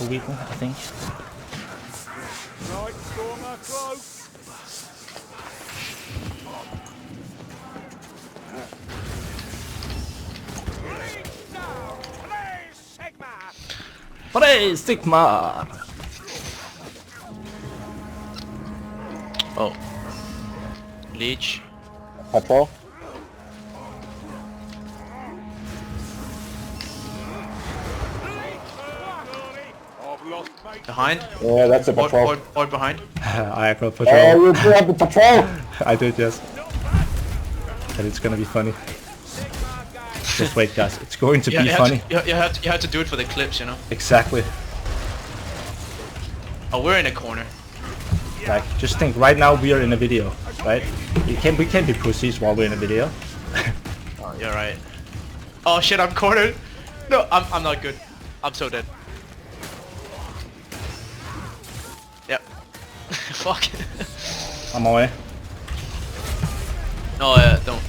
for weapon, I think. Right, Stormer, close. Play Sigma! Oh. Leech. Patrol. Behind. Yeah, that's a patrol. Or behind. I aggro Oh, patrol. you have the patrol! I did, yes. But it's gonna be funny. Just wait, guys. It's going to be funny. You have to do it for the clips, you know. Exactly. Oh, we're in a corner. Like, just think. Right now we are in a video, right? We can't be pussies while we're in a video. Oh, you're right. Oh shit, I'm cornered. No, I'm not good. I'm so dead. Yep. Fuck. I'm away. No, don't.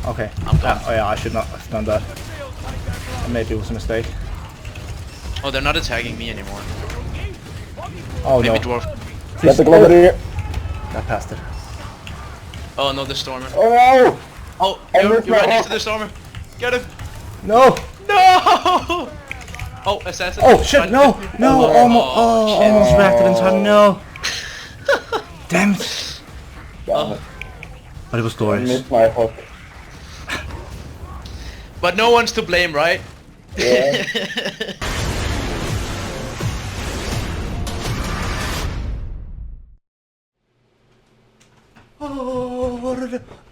Okay. I'm gone. Oh yeah, I should not have done that. Maybe it was a mistake. Oh, they're not attacking me anymore. Oh Maybe no. dwarf. Get the glove here. I passed it. Oh no, the stormer. Oh no! Oh, I you're missed my right next hit. to the stormer. Get him. No! No! Oh, assassin. Oh shit! No! No! Oh, shit. Almost wrecked it in time. No! Damn it! Damn it. But it was I glorious. missed my hook. But no one's to blame, right? Yeah.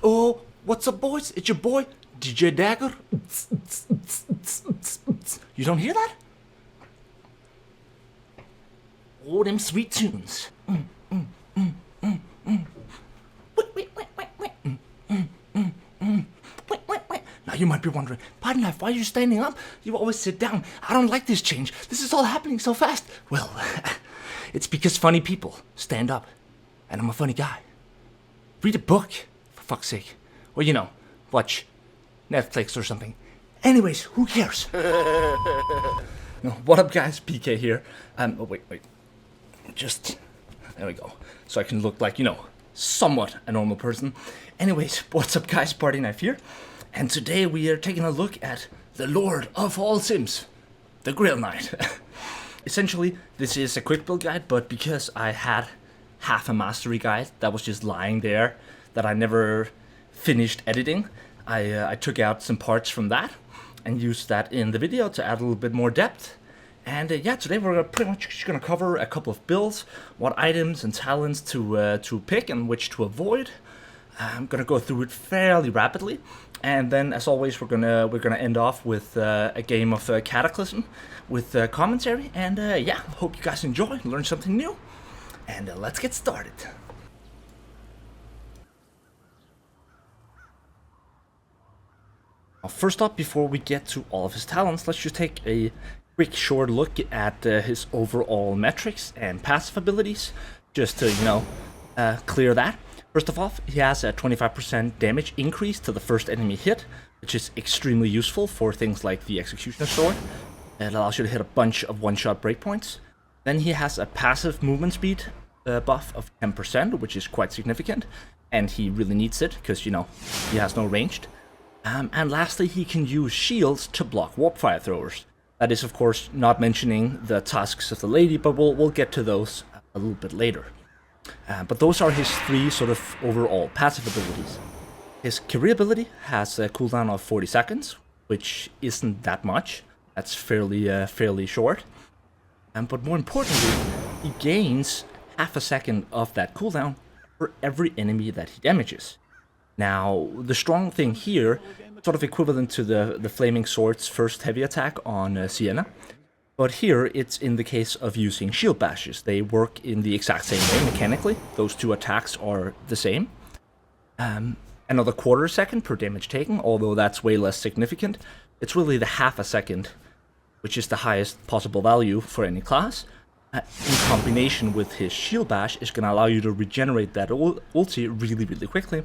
Oh, what's up, boys? It's your boy, DJ Dagger. You don't hear that? Oh, them sweet tunes. Now you might be wondering, PlaystyleKnife, why are you standing up? You always sit down. I don't like this change. This is all happening so fast. Well, it's because funny people stand up, and I'm a funny guy. Read a book, for fuck's sake. Or, you know, watch Netflix or something. Anyways, who cares? No, what up, guys? PK here. Oh, wait. Just, there we go. So I can look like, you know, somewhat a normal person. Anyways, what's up, guys? PlaystyleKnife here. And today we are taking a look at the Lord of all Sims, the Grail Knight. Essentially, this is a quick build guide, but because I had half a mastery guide that was just lying there that I never finished editing, I took out some parts from that and used that in the video to add a little bit more depth. And yeah, today we're pretty much just gonna cover a couple of builds, what items and talents to pick and which to avoid. I'm gonna go through it fairly rapidly, and then as always we're gonna end off with a game of Cataclysm with commentary. And yeah, hope you guys enjoy, learn something new. And let's get started. Now, first up, before we get to all of his talents, let's just take a quick short look at his overall metrics and passive abilities, just to, you know, clear that. First of all, he has a 25% damage increase to the first enemy hit, which is extremely useful for things like the Executioner's Sword. It allows you to hit a bunch of one-shot breakpoints. Then he has a passive movement speed buff of 10%, which is quite significant, and he really needs it because, you know, he has no ranged. And lastly, he can use shields to block warp fire throwers. That is, of course, not mentioning the tusks of the lady, but we'll get to those a little bit later. But those are his three sort of overall passive abilities. His career ability has a cooldown of 40 seconds, which isn't that much. That's fairly short. But more importantly, he gains half a second of that cooldown for every enemy that he damages. Now, the strong thing here, sort of equivalent to the Flaming Sword's first heavy attack on Sienna, but here it's in the case of using shield bashes. They work in the exact same way mechanically. Those two attacks are the same. Another quarter second per damage taken, although that's way less significant. It's really the half a second, which is the highest possible value for any class. In combination with his shield bash is going to allow you to regenerate that ulti really quickly.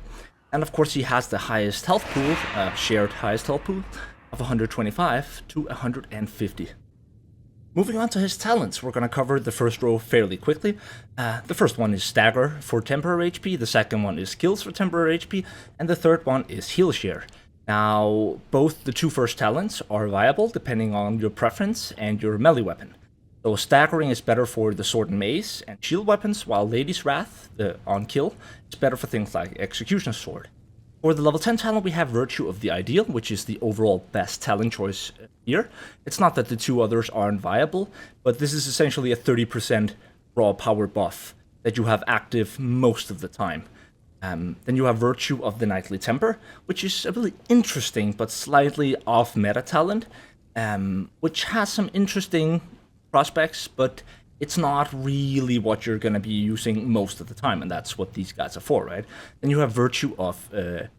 And of course he has the highest health pool, shared highest health pool, of 125 to 150. Moving on to his talents, we're going to cover the first row fairly quickly. The first one is Stagger for temporary HP, the second one is Skills for temporary HP, and the third one is Heal Share. Now, both the two first talents are viable depending on your preference and your melee weapon. So Staggering is better for the sword and mace and shield weapons, while Lady's Wrath, the on kill, is better for things like Executioner's Sword. For the level 10 talent, we have Virtue of the Ideal, which is the overall best talent choice here. It's not that the two others aren't viable, but this is essentially a 30% raw power buff that you have active most of the time. Then you have Virtue of the Knightly Temper, which is a really interesting but slightly off-meta talent, which has some interesting prospects, but it's not really what you're going to be using most of the time, and that's what these guys are for, right? Then you have Virtue of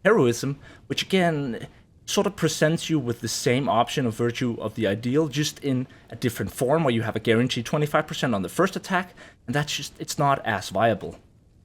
Heroism, which again sort of presents you with the same option of Virtue of the Ideal, just in a different form, where you have a guaranteed 25% on the first attack, and that's just, it's not as viable,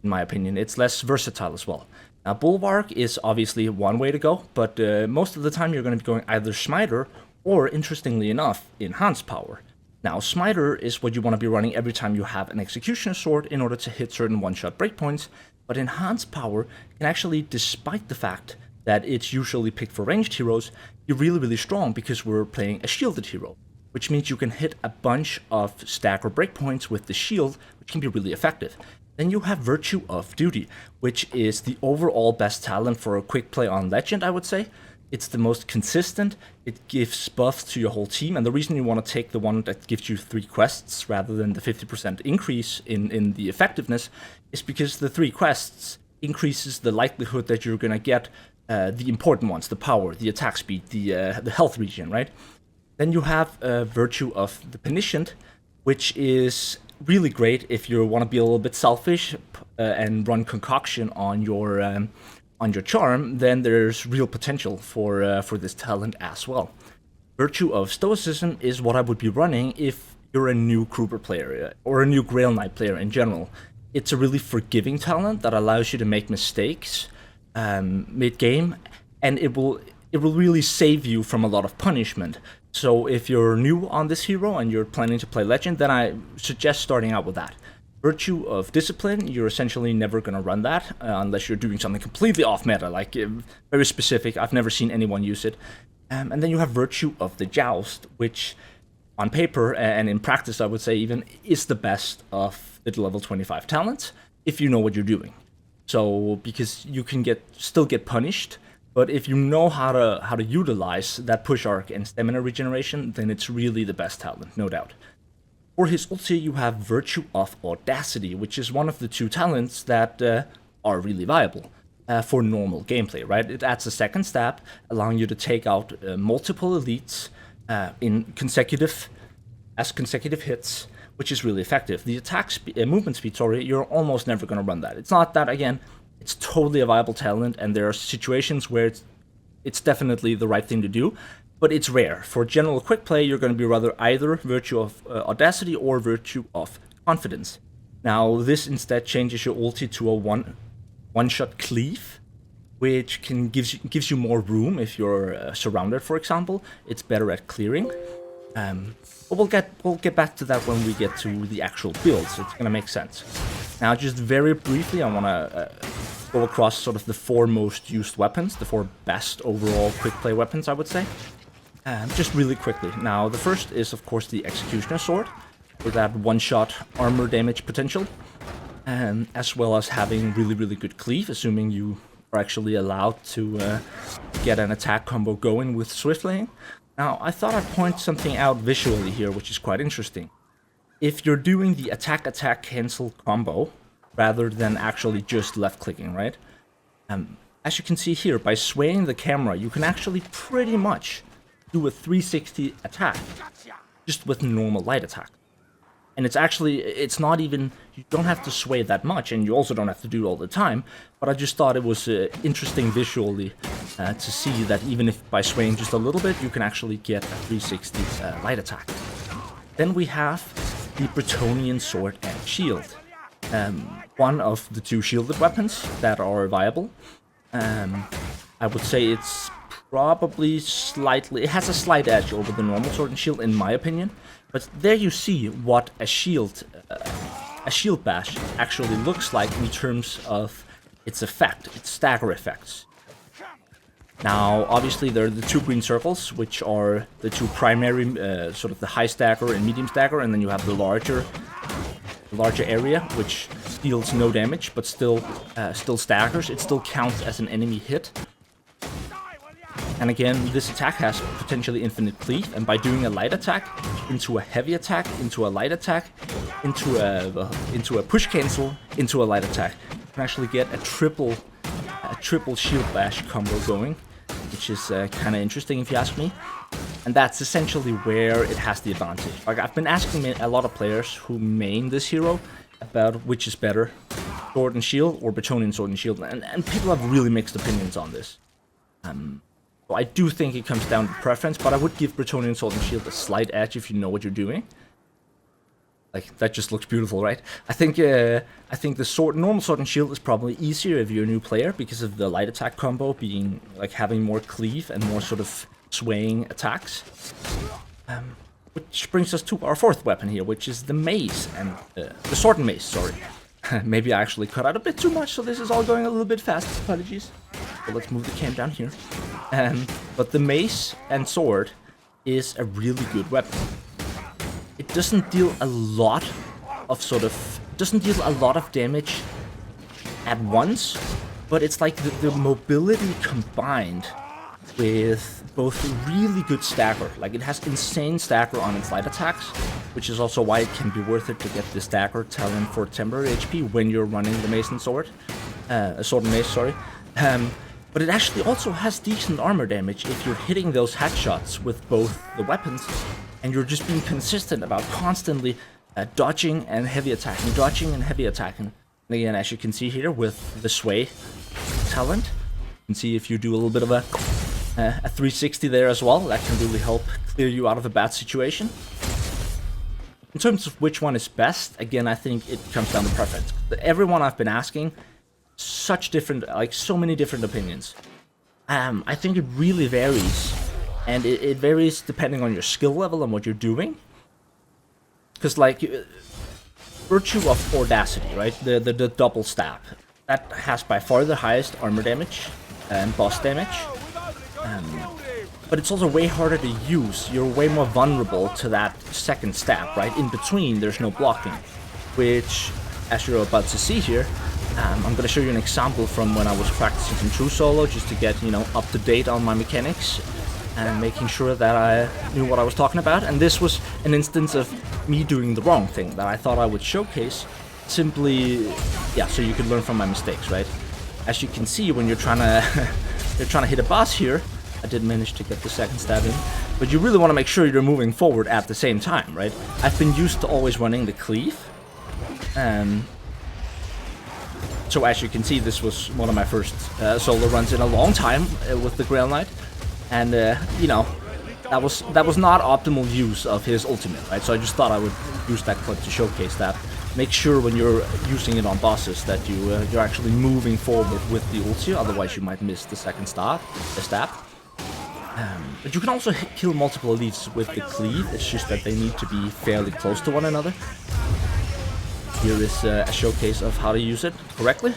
in my opinion. It's less versatile as well. Now, Bulwark is obviously one way to go, but most of the time you're going to be going either Smiter or, interestingly enough, Enhanced Power. Now, Smiter is what you want to be running every time you have an Executioner Sword in order to hit certain one-shot breakpoints, but Enhanced Power can actually, despite the fact that it's usually picked for ranged heroes, be really, really strong because we're playing a shielded hero, which means you can hit a bunch of stagger breakpoints with the shield, which can be really effective. Then you have Virtue of Duty, which is the overall best talent for a quick play on Legend, I would say. It's the most consistent, it gives buffs to your whole team, and the reason you want to take the one that gives you 3 quests rather than the 50% increase in the effectiveness is because the 3 quests increases the likelihood that you're going to get the important ones, the power, the attack speed, the health regen, right? Then you have Virtue of the Penitent, which is really great if you want to be a little bit selfish and run Concoction on your charm. Then there's real potential for this talent as well. Virtue of Stoicism is what I would be running if you're a new Kruber player or a new Grail Knight player in general. It's a really forgiving talent that allows you to make mistakes mid-game, and it will really save you from a lot of punishment. So if you're new on this hero and you're planning to play Legend, then I suggest starting out with that. Virtue of Discipline, you're essentially never going to run that unless you're doing something completely off-meta, like very specific. I've never seen anyone use it. And then you have Virtue of the Joust, which on paper and in practice, I would say even, is the best of the level 25 talents, if you know what you're doing. So, because you can still get punished, but if you know how to utilize that push arc and stamina regeneration, then it's really the best talent, no doubt. For his ulti, you have Virtue of Audacity, which is one of the 2 talents that are really viable for normal gameplay, right? It adds a second stab, allowing you to take out multiple elites in consecutive hits, which is really effective. The attack movement speed, you're almost never going to run that. It's not that, again, it's totally a viable talent, and there are situations where it's definitely the right thing to do, but it's rare. For general quick play, you're going to be rather either Virtue of Audacity or Virtue of Confidence. Now, this instead changes your ulti to a one-shot cleave, which gives you more room if you're surrounded, for example. It's better at clearing. But we'll get back to that when we get to the actual build, so it's gonna make sense. Now, just very briefly, I want to go across sort of the 4 most used weapons, the 4 best overall quick play weapons, I would say. Just really quickly. Now, the first is, of course, the Executioner Sword, with that one-shot armor damage potential, as well as having really, really good cleave, assuming you are actually allowed to get an attack combo going with Swift Laying. Now, I thought I'd point something out visually here, which is quite interesting. If you're doing the attack-cancel combo, rather than actually just left-clicking, right? As you can see here, by swaying the camera, you can actually pretty much do a 360 attack, just with normal light attack. And it's not even, you don't have to sway that much, and you also don't have to do it all the time, but I just thought it was interesting visually to see that even if by swaying just a little bit, you can actually get a 360 light attack. Then we have the Bretonnian Sword and Shield. One of the 2 shielded weapons that are viable. I would say it's probably it has a slight edge over the normal Sword and Shield, in my opinion. But there you see what a shield bash actually looks like in terms of its effect, its stagger effects. Now, obviously, there are the two green circles, which are the two primary, sort of the high stagger and medium stagger, and then you have the larger area, which deals no damage, but still staggers. It still counts as an enemy hit. And again, this attack has potentially infinite cleave, and by doing a light attack into a heavy attack, into a light attack, into a push cancel, into a light attack, you can actually get a triple shield bash combo going, which is kind of interesting if you ask me. And that's essentially where it has the advantage. Like, I've been asking a lot of players who main this hero about which is better, Sword and Shield or Bretonnian Sword and Shield, and people have really mixed opinions on this. So I do think it comes down to preference, but I would give Bretonnian Sword and Shield a slight edge if you know what you're doing. Like, that just looks beautiful, right? I think the normal Sword and Shield is probably easier if you're a new player because of the light attack combo being, like, having more cleave and more sort of swaying attacks. Which brings us to our fourth weapon here, which is the mace, and the sword and mace, sorry. Maybe I actually cut out a bit too much, so this is all going a little bit fast, apologies. So let's move the cam down here. But the mace and sword is a really good weapon. It doesn't deal a lot of damage at once, but it's like the mobility combined with both really good stagger. Like, it has insane stagger on its light attacks, which is also why it can be worth it to get the stagger talent for temporary HP when you're running the mace and sword. Sword and mace, sorry. But it actually also has decent armor damage if you're hitting those headshots with both the weapons, and you're just being consistent about constantly dodging and heavy attacking, dodging and heavy attacking. And again, as you can see here with the sway talent, you can see if you do a little bit of a 360 there as well, that can really help clear you out of a bad situation. In terms of which one is best, again, I think it comes down to preference. Everyone I've been asking, so many different opinions. I think it really varies, and it varies depending on your skill level and what you're doing. Because, like, Virtue of Audacity, right? The double stab, that has by far the highest armor damage and boss damage. But it's also way harder to use. You're way more vulnerable to that second stab, right? In between, there's no blocking, which, as you're about to see here, I'm going to show you an example from when I was practicing some true solo, just to get, up to date on my mechanics and making sure that I knew what I was talking about. And this was an instance of me doing the wrong thing that I thought I would showcase, simply, so you could learn from my mistakes, right? As you can see, when you're trying to hit a boss here, I did manage to get the second stab in, but you really want to make sure you're moving forward at the same time, right? I've been used to always running the cleave, so as you can see, this was one of my first solo runs in a long time with the Grail Knight, and that was not optimal use of his ultimate, right? So I just thought I would use that clip to showcase that. Make sure when you're using it on bosses that you're actually moving forward with the ulti, otherwise you might miss the second stab. But you can also kill multiple elites with the cleave, it's just that they need to be fairly close to one another. Here is a showcase of how to use it correctly,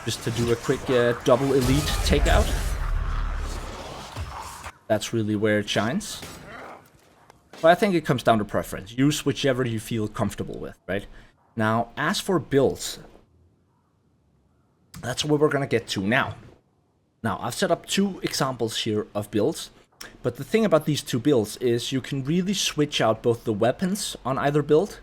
just to do a quick double elite takeout. That's really where it shines. But I think it comes down to preference. Use whichever you feel comfortable with, right? Now, as for builds, that's what we're going to get to now. Now, I've set up two examples here of builds, but the thing about these two builds is you can really switch out both the weapons on either build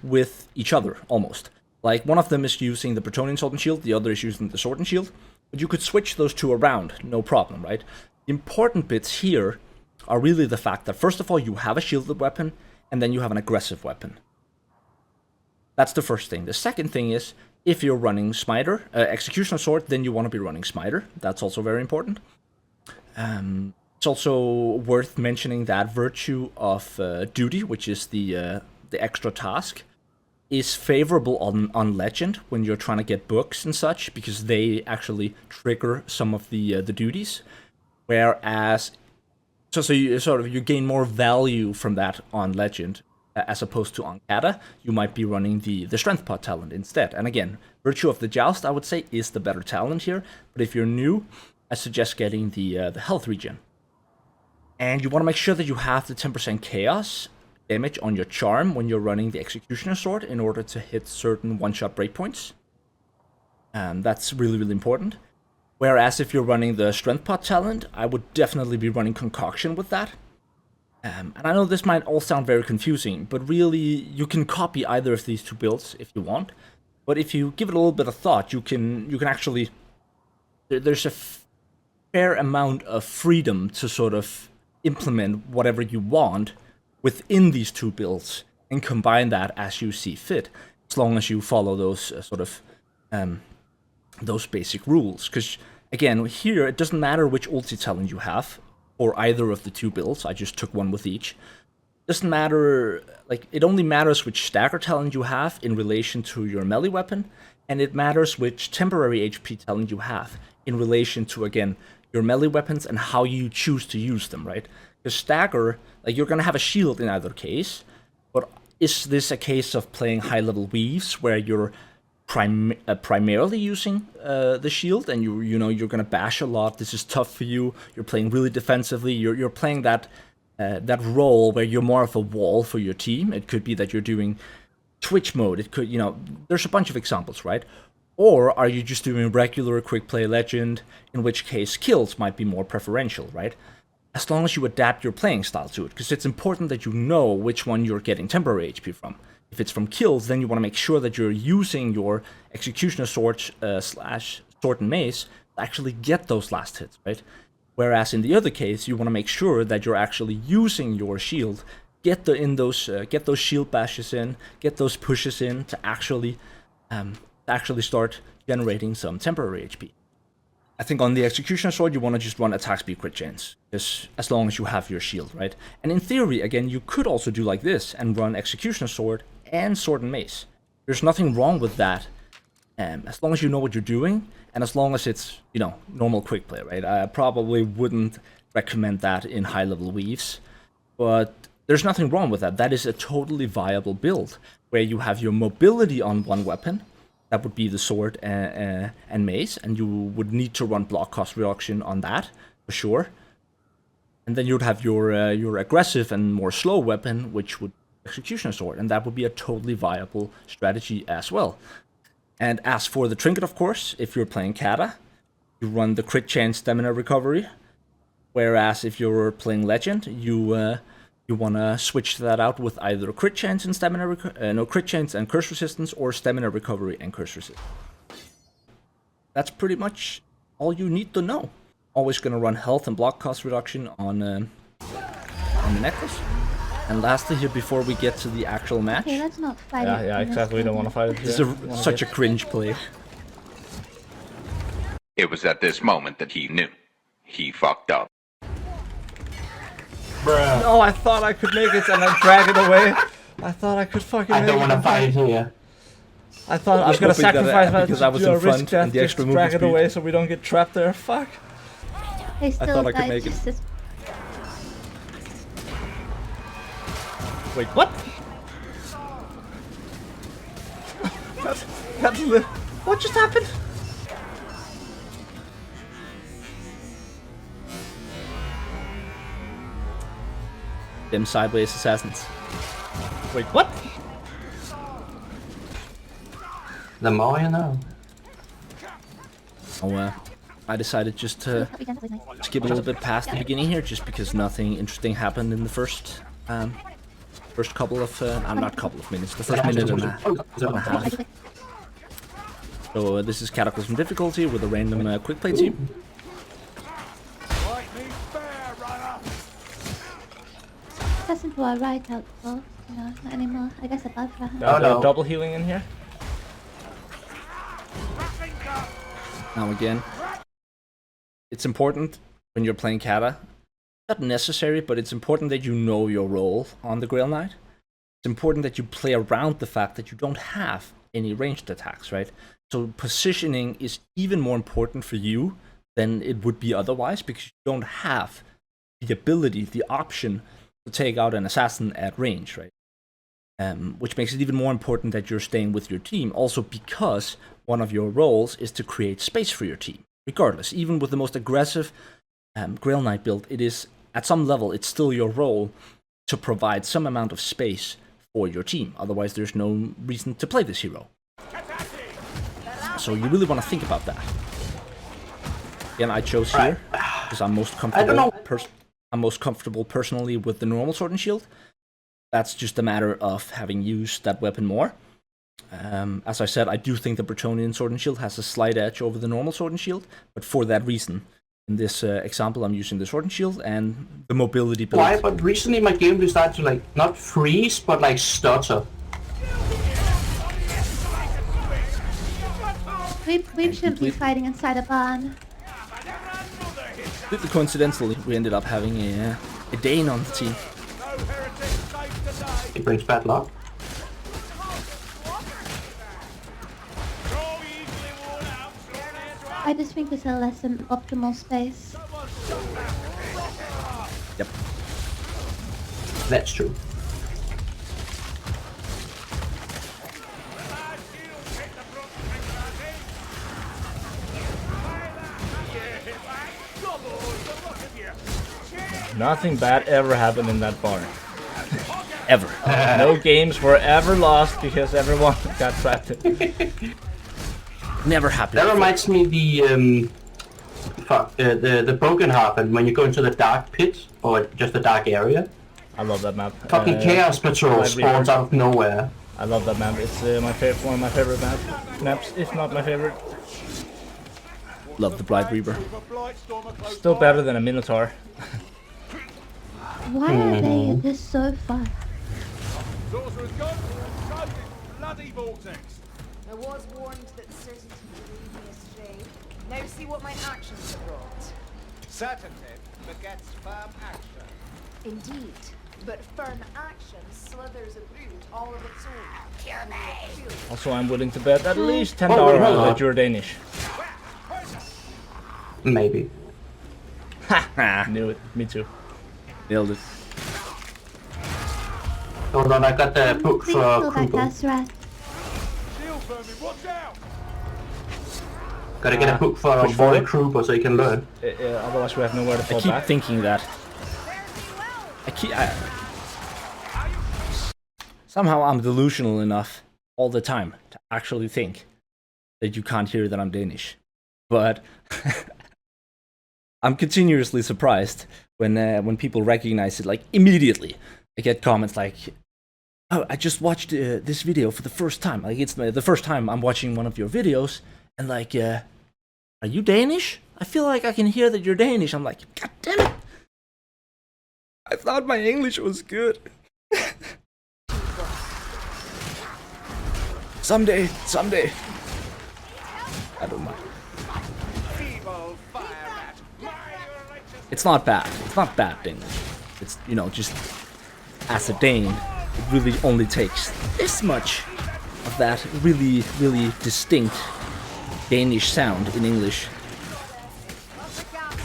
with each other, almost. Like, one of them is using the Bretonnian Sword and Shield, the other is using the Sword and Shield, but you could switch those two around, no problem, right? The important bits here are really the fact that, first of all, you have a shielded weapon, and then you have an aggressive weapon. That's the first thing. The second thing is, if you're running Smiter, Executioner Sword, then you want to be running Smiter. That's also very important. It's also worth mentioning that Virtue of Duty, which is the extra task, is favorable on Legend when you're trying to get books and such, because they actually trigger some of the duties. Whereas, so you gain more value from that on Legend. as opposed to on Cata, you might be running the strength pot talent instead. And again, Virtue of the Joust, I would say, is the better talent here. But if you're new, I suggest getting the health regen. And you want to make sure that you have the 10% chaos damage on your charm when you're running the Executioner Sword in order to hit certain one-shot breakpoints. That's really, really important. Whereas if you're running the Strength Pot talent, I would definitely be running Concoction with that. And I know this might all sound very confusing, but really you can copy either of these two builds if you want. But if you give it a little bit of thought, you can actually... There's a fair amount of freedom to sort of implement whatever you want within these two builds and combine that as you see fit, as long as you follow those those basic rules. Because again, here it doesn't matter which ulti talent you have or either of the two builds. I just took one with each. Doesn't matter, like, it only matters which stagger talent you have in relation to your melee weapon, and it matters which temporary HP talent you have in relation to, again, your melee weapons and how you choose to use them, right? Because stagger, like, you're gonna have a shield in either case, but is this a case of playing high-level weaves where you're primarily using the shield and you know you're gonna bash a lot, this is tough for you, you're playing really defensively, you're playing that role where you're more of a wall for your team. It could be that you're doing Twitch mode, it could, you know, there's a bunch of examples, right? Or are you just doing regular quick play legend, in which case kills might be more preferential, right? As long as you adapt your playing style to it, because it's important that you know which one you're getting temporary HP from. If it's from kills, then you want to make sure that you're using your Executioner Sword slash Sword and Mace to actually get those last hits, right? Whereas in the other case, you want to make sure that you're actually using your shield, get those shield bashes in, get those pushes in to actually start generating some temporary HP. I think on the Executioner Sword, you want to just run attack speed crit chance, as long as you have your shield, right? And in theory, again, you could also do like this and run Executioner Sword and Sword and Mace. There's nothing wrong with that, as long as you know what you're doing, and as long as it's, you know, normal quick play, right? I probably wouldn't recommend that in high-level weaves, but there's nothing wrong with that. That is a totally viable build, where you have your mobility on one weapon, that would be the sword and mace, and you would need to run block cost reduction on that, for sure. And then you'd have your aggressive and more slow weapon, which would Executioner Sword, and that would be a totally viable strategy as well. And as for the trinket, of course, if you're playing Cata, you run the crit chance stamina recovery, whereas if you're playing legend, you want to switch that out with either crit chance and crit chance and curse resistance, or stamina recovery and curse resistance. That's pretty much all you need to know. Always going to run health and block cost reduction on the necklace. And lastly here, before we get to the actual match... Okay, let's not fight it. Yeah, exactly, we don't want to fight it. This is such a cringe play. It was at this moment that he knew. He fucked up. Bruh. No, I thought I could make it and I drag it away. I thought I could fucking make it. I don't want to fight here. I thought I was gonna hoping that, sacrifice my because I was in front and the extra movement drag it speed. away so we don't get trapped there. Fuck. They still thought I could died make it. just as... Wait, what? What just happened? Them sideways assassins. Wait, what? The more you know. Oh, I decided just to skip a little bit past the beginning here, just because nothing interesting happened in the first couple of, not couple of minutes, the first minute and a half. So this is Cataclysm difficulty with a random quick play team. Doesn't do a right out close, you know, not anymore. I guess above that. Oh, no. Double healing in here. Now again, it's important when you're playing Cata, not necessary, but it's important that you know your role on the Grail Knight. It's important that you play around the fact that you don't have any ranged attacks, right? So positioning is even more important for you than it would be otherwise, because you don't have the ability, the option to take out an assassin at range, right? which makes it even more important that you're staying with your team. Also because one of your roles is to create space for your team. Regardless, even with the most aggressive Grail Knight build, it is, at some level, it's still your role to provide some amount of space for your team. Otherwise, there's no reason to play this hero. So you really want to think about that. Again, I chose here because I'm most comfortable. I'm most comfortable personally with the normal sword and shield. That's just a matter of having used that weapon more. As I said, I do think the BRETONNIAN sword and shield has a slight edge over the normal sword and shield, but for that reason, in this example, I'm using the sword and shield and the mobility build. Why? But recently my game started to like not freeze, but like stutter. We shouldn't be fighting inside a barn. Coincidentally, we ended up having a Dane on the team. It brings bad luck. I just think it's a less than optimal space. Yep. That's true. Nothing bad ever happened in that barn. Ever. No games were ever lost because everyone got trapped. Never happened. That reminds me the Broken Heart, and when you go into the dark pit or just the dark area. I love that map. Fucking Chaos Patrol spawns out of nowhere. I love that map. It's one of my favorite maps, if not my favorite. Love the Blight Reaper. Still better than a Minotaur. Why are they just so fun? Sorcerer's gone. Bloody vortex. I was warned that certainty would lead me astray. Now see what my actions have brought. Certainty begets firm action. Indeed, but firm action slithers about all of its own. Hear me! Also, I'm willing to bet at least $10 that you're Danish. Maybe. Ha! Knew it. Me too. Nailed it. Hold on, I got the book Please for kill that Kruger. Ghastrat. Shield vermin, watch out! Gotta get a book for Boy Kruger so you can learn. Otherwise, we have nowhere to fall I keep back. thinking that. Somehow I'm delusional enough all the time to actually think that you can't hear that I'm Danish. But I'm continuously surprised when people recognize it, like immediately. I get comments like, "Oh, I just watched this video for the first time. Like it's the first time I'm watching one of your videos, and like, are you Danish? I feel like I can hear that you're Danish." I'm like, God damn it! I thought my English was good. Someday. I don't mind. It's not bad. It's not bad English. It's, you know, just as a Dane, it really only takes this much of that really, really distinct Danish sound in English,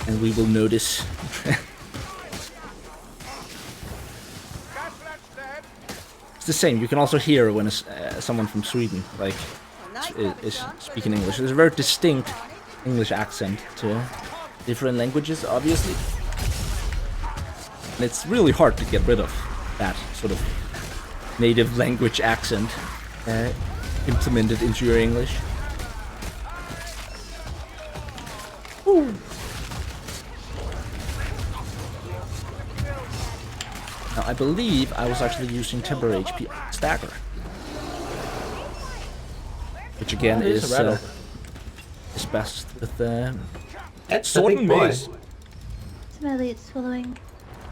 and we will notice. It's the same. You can also hear when someone from Sweden is speaking English. There's a very distinct English accent to different languages, obviously. And it's really hard to get rid of that sort of native language accent implemented into your English. Ooh. Now, I believe I was actually using temporary HP stagger, which again is best with the sword and mace. Ultimately, it's following.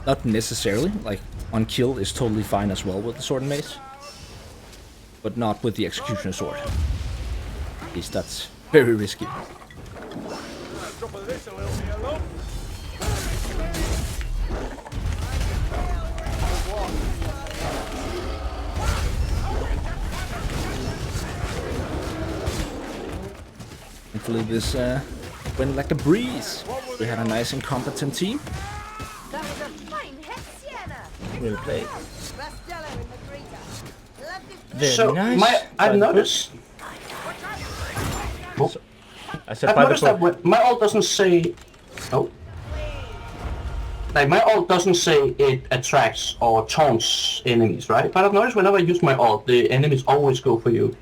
Not necessarily, like on kill is totally fine as well with the sword and mace, but not with the executioner sword. At least that's very risky. Thankfully this went like a breeze. We had a nice and competent team. That was a fine hit, Sienna! We'll play. Best yellow in the greater. Very So nice. I've By the noticed. Oh, I said I've by the noticed that book. my ult doesn't say. Oh. Like my ult doesn't say it attracts or taunts enemies, right? But I've noticed whenever I use my ult, the enemies always go for you.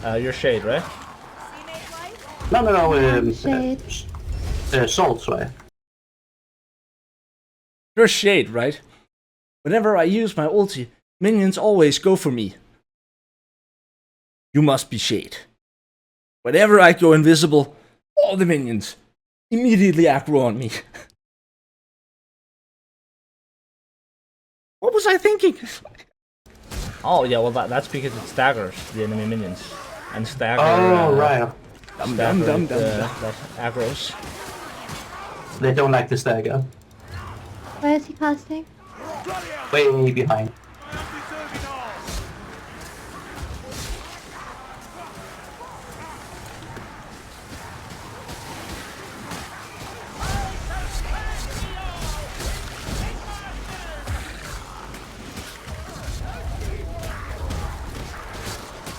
Your shade, right? No. Shade. Salts, right? You're Shade, right? Whenever I use my ulti, minions always go for me. You must be Shade. Whenever I go invisible, all the minions immediately aggro on me. What was I thinking? Oh yeah, well that's because it staggers the enemy minions and stagger. Oh, right. Stagger that aggros. They don't like the stagger. Where is he casting? Way behind.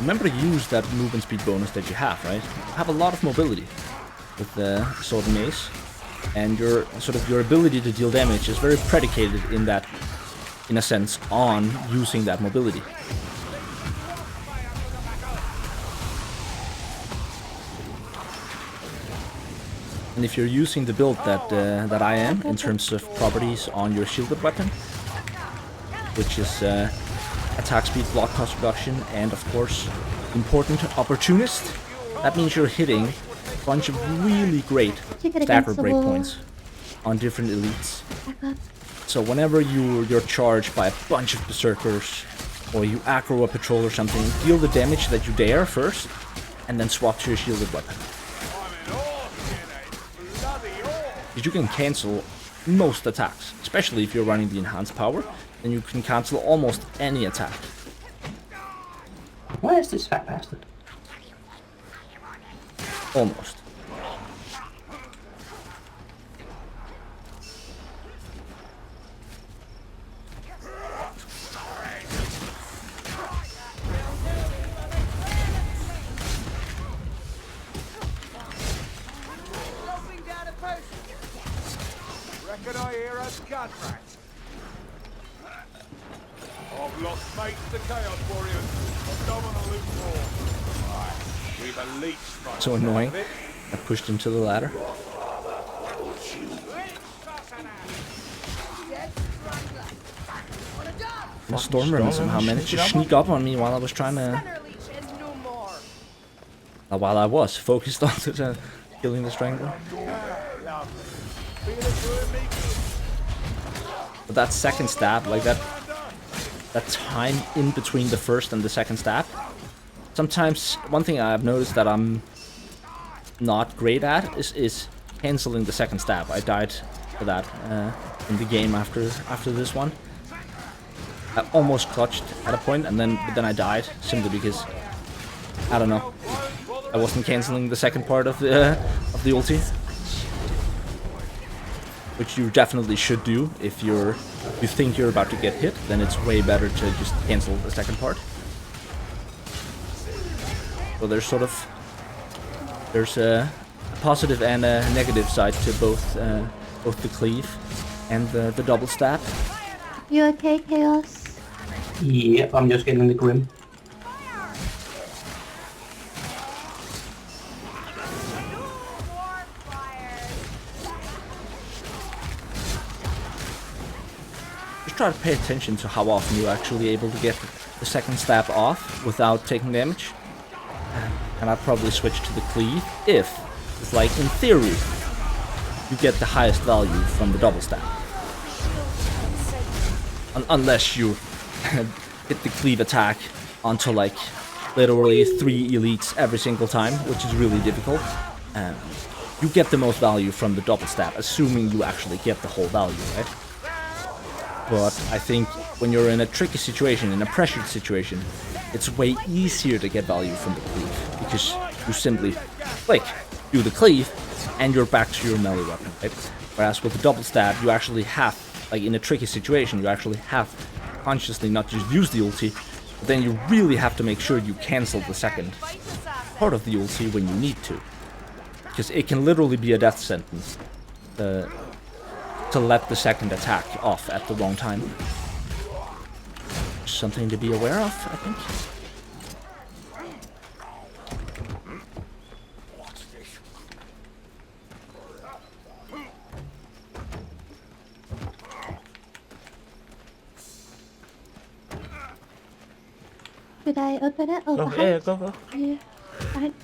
Remember to use that movement speed bonus that you have, right? You have a lot of mobility with the sword and mace, and your ability to deal damage is very predicated in that, in a sense, on using that mobility. And if you're using the build that I am in terms of properties on your shielded weapon, which is attack speed, block cost reduction, and of course, important opportunist. That means you're hitting a bunch of really great stagger breakpoints on different elites. So whenever you're charged by a bunch of berserkers, or you aggro a patrol or something, deal the damage that you dare first, and then swap to your shielded weapon. Because you can cancel most attacks, especially if you're running the enhanced power. Then you can cancel almost any attack. Where is this fat bastard? Almost. Reckon I hear a gun rat. I've lost mates to Chaos Warriors. I don't want to lose more. Right, we've a leech fight. So annoying. I pushed him to the ladder. The Stormvermin somehow managed to sneak up on me while I was trying to... while I was focused on killing the Strangler. But that second stab, like that time in between the first and the second stab, sometimes one thing I've noticed that I'm not great at is canceling the second stab. I died for that in the game after this one. I almost clutched at a point, but then I died simply because I don't know. I wasn't canceling the second part of the ulti, which you definitely should do if you think you're about to get hit. Then it's way better to just cancel the second part. So there's a positive and a negative side to both the cleave and the double stab. You okay, Chaos? Yep, I'm just getting the grim. Just try to pay attention to how often you're actually able to get the second stab off without taking damage. And I'd probably switch to the cleave if, it's like in theory, you get the highest value from the double stab. Unless you hit the cleave attack onto like literally 3 elites every single time, which is really difficult. You get the most value from the double stab, assuming you actually get the whole value, right? But I think when you're in a tricky situation, in a pressured situation, it's way easier to get value from the cleave, because you simply like do the cleave and you're back to your melee weapon, right? Whereas with the double stab, you actually have, like in a tricky situation, you actually have to consciously not just use the ulti, But then you really have to make sure you cancel the second part of the ulti when you need to. Because it can literally be a death sentence to let the second attack off at the wrong time. Something to be aware of, I think. Should I open it? Oh, Go, behind yeah, go. you. Behind.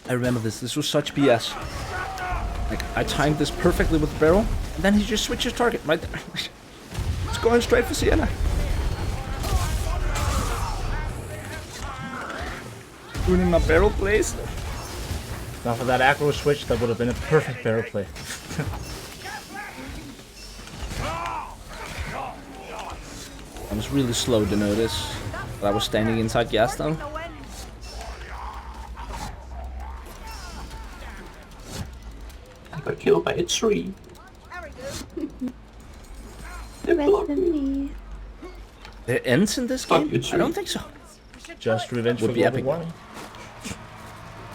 I remember this. This was such BS. Like, I timed this perfectly with the barrel, and then he just switches target right there. It's going straight for Sienna. Ruining my barrel plays. Now for that aggro switch, that would have been a perfect barrel play. I was really slow to notice that I was standing inside Gaston. I got killed by a tree. They Rest blocked in me. peace. There ends in this Fuck game? you, I tree. don't think so. Just revenge Would for be global epic. warming.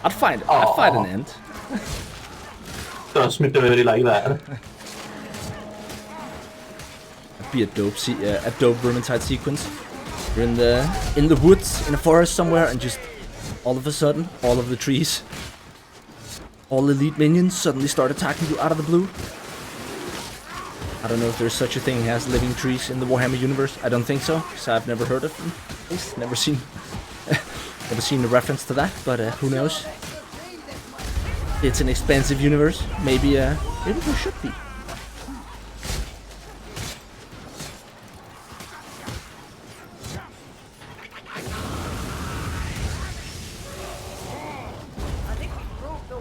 I'd find an end. Does me dirty like that. It'd be a dope Vermintide sequence. You're in the woods, in a forest somewhere, and just all of a sudden, all of the trees, all elite minions suddenly start attacking you out of the blue. I don't know if there's such a thing as living trees in the Warhammer universe. I don't think so, because I've never heard of them. At least never seen a reference to that. But who knows? It's an expensive universe. Maybe there should be.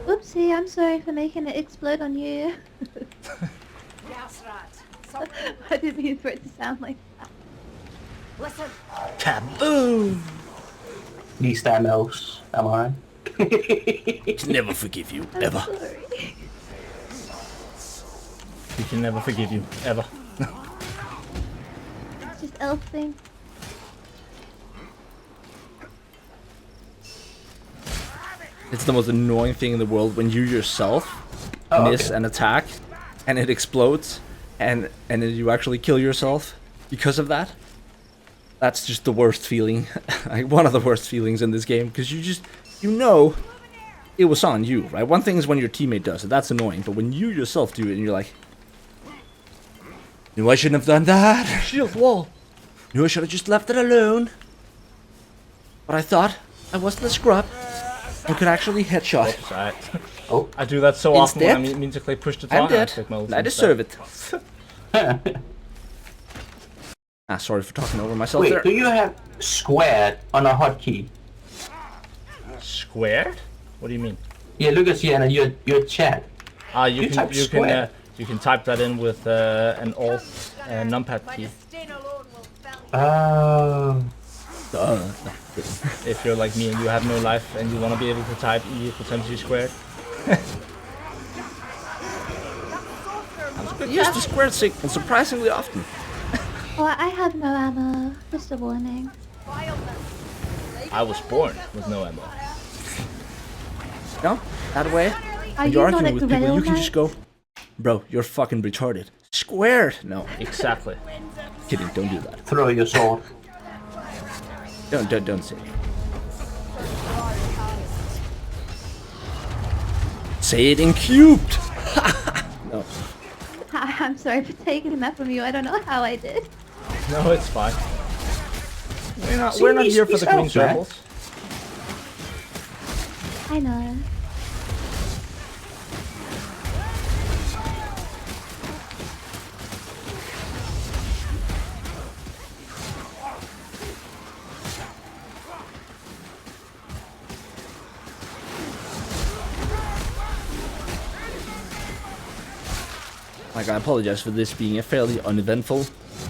Oopsie, I'm sorry for making it explode on you. I didn't mean for it to sound like that. Listen, Kaboom! These damn elves, am I? Never forgive you, I'm ever. sorry. We can never forgive you, ever. It's just elf thing. It's the most annoying thing in the world when you yourself miss an attack and it explodes and then you actually kill yourself because of that. That's just the worst feeling. Like one of the worst feelings in this game, because you know it was on you, right? One thing is when your teammate does it, that's annoying, but when you yourself do it and you're like, no, I shouldn't have done that. Shield wall! No, I should have just left it alone. But I thought I wasn't a scrub. I could actually headshot. Oops, alright. Oh. I do that so often when I Instead, musically push the I'm target. dead. Take my ult I instead. deserve it. Sorry for talking over myself Wait, there. do you have squared on a hotkey? Squared? What do you mean? Yeah, look at Sienna, your chat. You You can type square. you can type that in with an alt numpad key. staying alone will fell. If you're like me and you have no life and you want to be able to type E equals mc squared. I use the squared signal surprisingly often. Oh, I have no ammo. Just a warning. I was born with no ammo. No, that way. Are When you you're not arguing a with people, Grail you can just Knight? go, bro, you're fucking retarded. Squared. No, Exactly. kidding. Don't do that. Throw your sword. Don't say it. Say it in cubed. No. I'm sorry for taking that from you. I don't know how I did. No, it's fine. See, We're not these- here for these the green elves, man. circles. I know. Like, I apologize for this being a fairly uneventful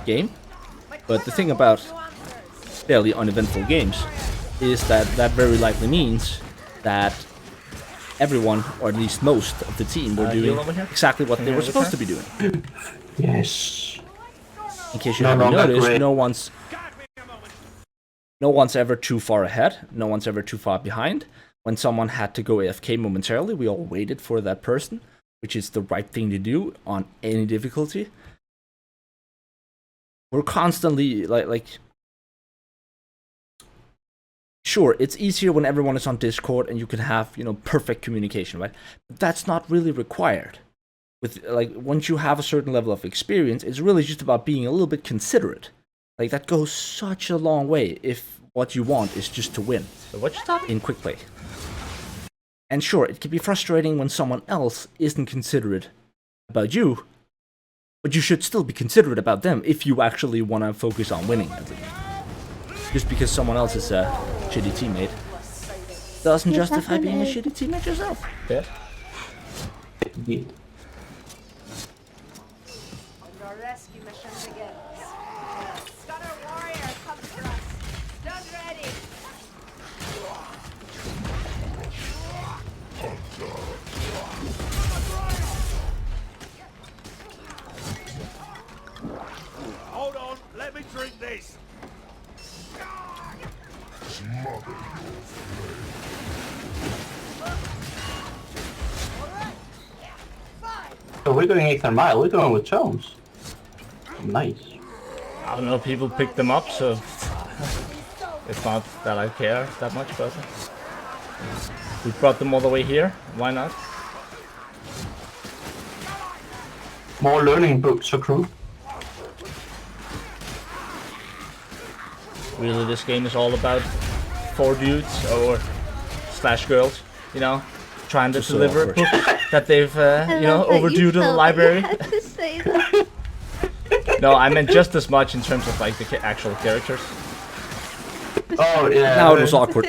game, but the thing about fairly uneventful games is that that very likely means that everyone, or at least most of the team, were Heal doing over here? exactly what they Can were you supposed to return? be doing. Yes. in case you No haven't longer noticed, gray. no one's ever too far ahead. No one's ever too far behind. When someone had to go AFK momentarily, we all waited for that person, which is the right thing to do on any difficulty. We're constantly like sure, it's easier when everyone is on Discord and you can have, you know, perfect communication, right? But that's not really required. With like once you have a certain level of experience, it's really just about being a little bit considerate. Like that goes such a long way if what you want is just to win. So what you talking? In quick play. And sure, it can be frustrating when someone else isn't considerate about you, but you should still be considerate about them if you actually want to focus on winning. Just because someone else is a shitty teammate doesn't Yes, justify being a definitely. shitty teammate yourself. Yeah. Indeed. And our rescue mission begins. Stunner warrior comes for us. Stood ready. Hold on, let me drink this. So we're going 8th mile. We're going with tones. Nice. I don't know, people pick them up, so it's not that I care that much about them. We brought them all the way here, why not? More learning books for crew. Really, this game is all about 4 dudes or slash girls, you know, trying to So deliver awkward. books that they've, I you know, love that overdue you to the felt library. that you had to say that. No, I meant just as much in terms of like the actual characters. Oh yeah. Now it was awkward.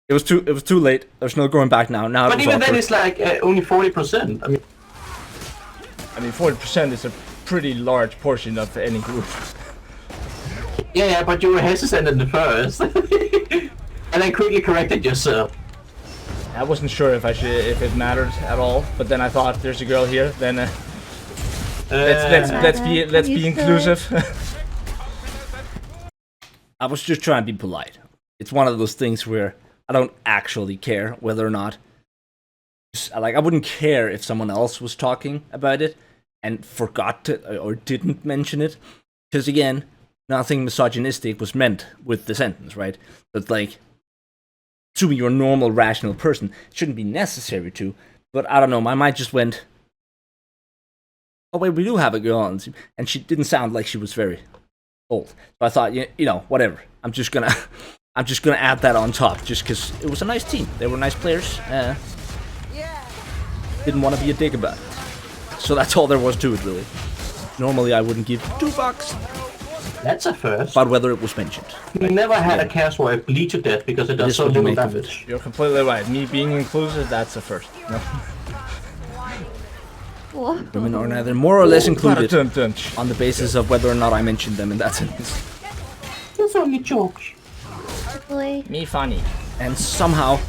It was too late. There's no going back now. Now But it was even then, awkward. it's like only 40%. I mean, 40% is a pretty large portion of any group. yeah, but you were hesitant in the first, and then quickly corrected yourself. I wasn't sure if it mattered at all, but then I thought there's a girl here. Then let's be You should. inclusive. I was just trying to be polite. It's one of those things where I don't actually care whether or not. Like, I wouldn't care if someone else was talking about it and forgot to or didn't mention it. Because, again, nothing misogynistic was meant with the sentence, right? But, like, assuming you're a normal, rational person, it shouldn't be necessary to. But I don't know, my mind just went, oh, wait, we do have a girl on the team. And she didn't sound like she was very old. So I thought, you know, whatever. I'm just gonna add that on top, just because it was a nice team. They were nice players. Didn't want to be a dick about it. So that's all there was to it, really. Normally I wouldn't give $2, That's a first. but whether it was mentioned. We never had a cast where I bleed to death because it does This so would little make damage. You're completely right. Me being inclusive, that's a first. No. Whoa. Women are neither more or less included Dun. on the basis of whether or not I mentioned them in that sentence. It's only jokes. Boy. Me funny. And somehow...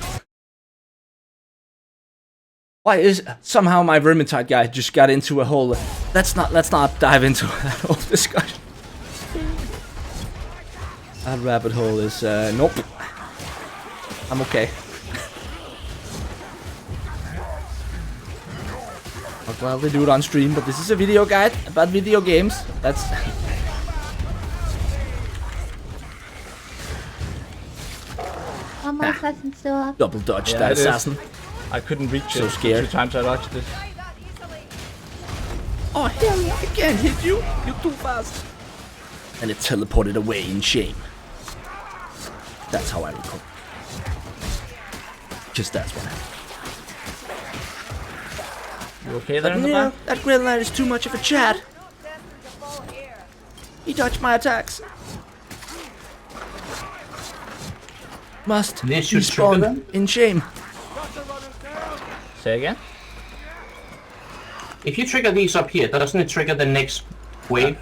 Why is somehow my Vermintide guy just got into a whole... Let's not dive into that whole discussion. That rabbit hole is... nope. I'm okay. I'll gladly do it on stream, but this is a video guide about video games. That's... One more assassin still up. Double dodge Yeah, that it is. assassin. I couldn't reach So it. scared. 2 times I dodged it. Oh hell, I can't hit you. You're too fast. And it teleported away in shame. That's how I recall. Just that's what happened. You okay there in the Yeah, back? that Grail Knight is too much of a Chad. He dodged my attacks. Must This should trigger respawn them? in shame. Say again? If you trigger these up here, doesn't it trigger the next wave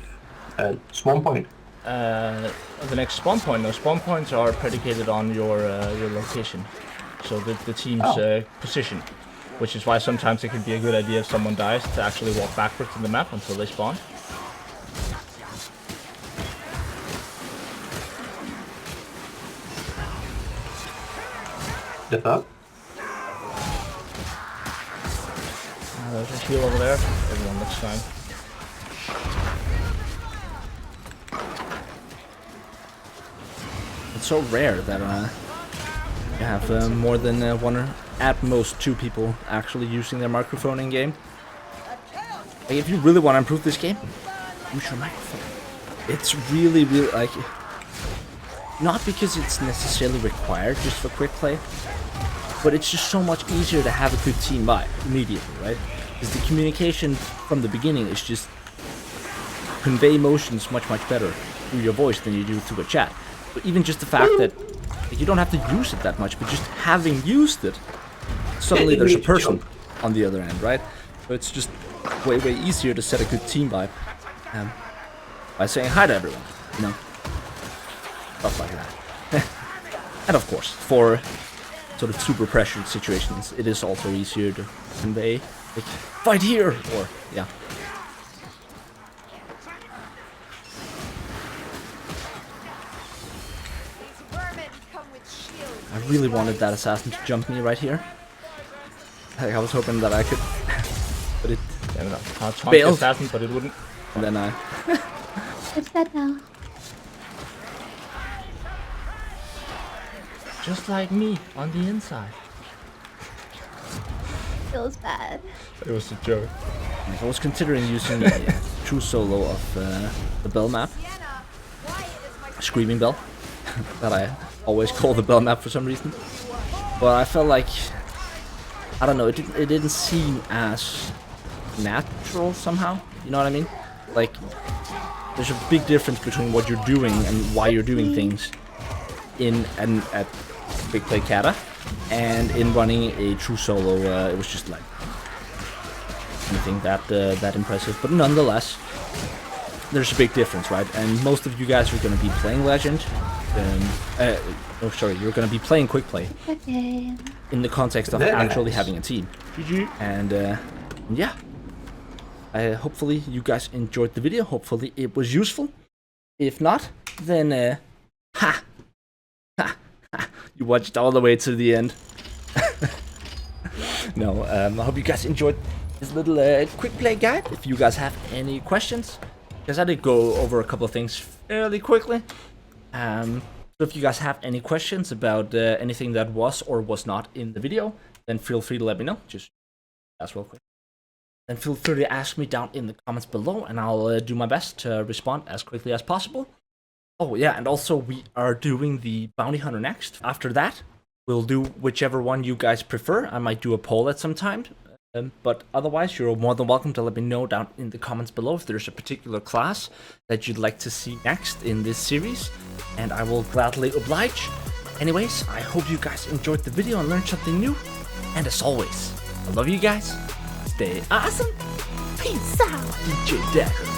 spawn point? The next spawn point. No, spawn points are predicated on your location. So the team's position. Which is why sometimes it can be a good idea if someone dies to actually walk backwards in the map until they spawn. The fuck? There's a heal over there. Everyone looks fine. It's so rare that you have more than one or at most two people actually using their microphone in game. Like, if you really want to improve this game, use your microphone. It's really, really, like, not because it's necessarily required just for quick play, but it's just so much easier to have a good team vibe immediately, right? Because the communication from the beginning is just convey emotions much better through your voice than you do through a chat. But even just the fact that you don't have to use it that much, but just having used it, suddenly there's a person on the other end, right? So it's just way easier to set a good team vibe by saying hi to everyone, you know, stuff like that. And of course, for sort of super pressured situations, it is also easier to convey, like, fight here, or yeah. I really wanted that assassin to jump me right here. Like, I was hoping that I could, but it failed. Assassin, but it wouldn't. And then I. It's dead now. Just like me on the inside. Feels bad. It was a joke. I was considering using a true solo of the bell map, Screaming Bell, that I always call the bell map for some reason. But I felt like, I don't know, it didn't seem as natural somehow. You know what I mean? Like, there's a big difference between what you're doing and why you're doing things in and at Big Play Cata, and in running a true solo. It was just like anything that impressive, but nonetheless, there's a big difference, right? And most of you guys are going to be playing Legend. You're going to be playing Quick Play. Okay. In the context of actually having a team. And yeah, hopefully you guys enjoyed the video. Hopefully it was useful. If not, then you watched all the way to the end. No, I hope you guys enjoyed this little quick play guide. If you guys have any questions, because I did go over a couple of things fairly quickly. So if you guys have any questions about anything that was or was not in the video, then feel free to let me know. Just ask real quick. Then feel free to ask me down in the comments below, and I'll do my best to respond as quickly as possible. Oh yeah, and also we are doing the Bounty Hunter next. After that, we'll do whichever one you guys prefer. I might do a poll at some time. But otherwise, you're more than welcome to let me know down in the comments below if there's a particular class that you'd like to see next in this series, and I will gladly oblige. Anyways, I hope you guys enjoyed the video and learned something new, and as always, I love you guys. Stay awesome. Peace out, DJ Dagger.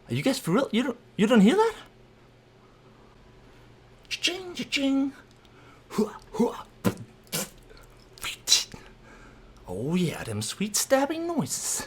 Are you guys for real? You don't hear that? Cha-ching, cha-ching. Oh yeah, them sweet stabbing noises.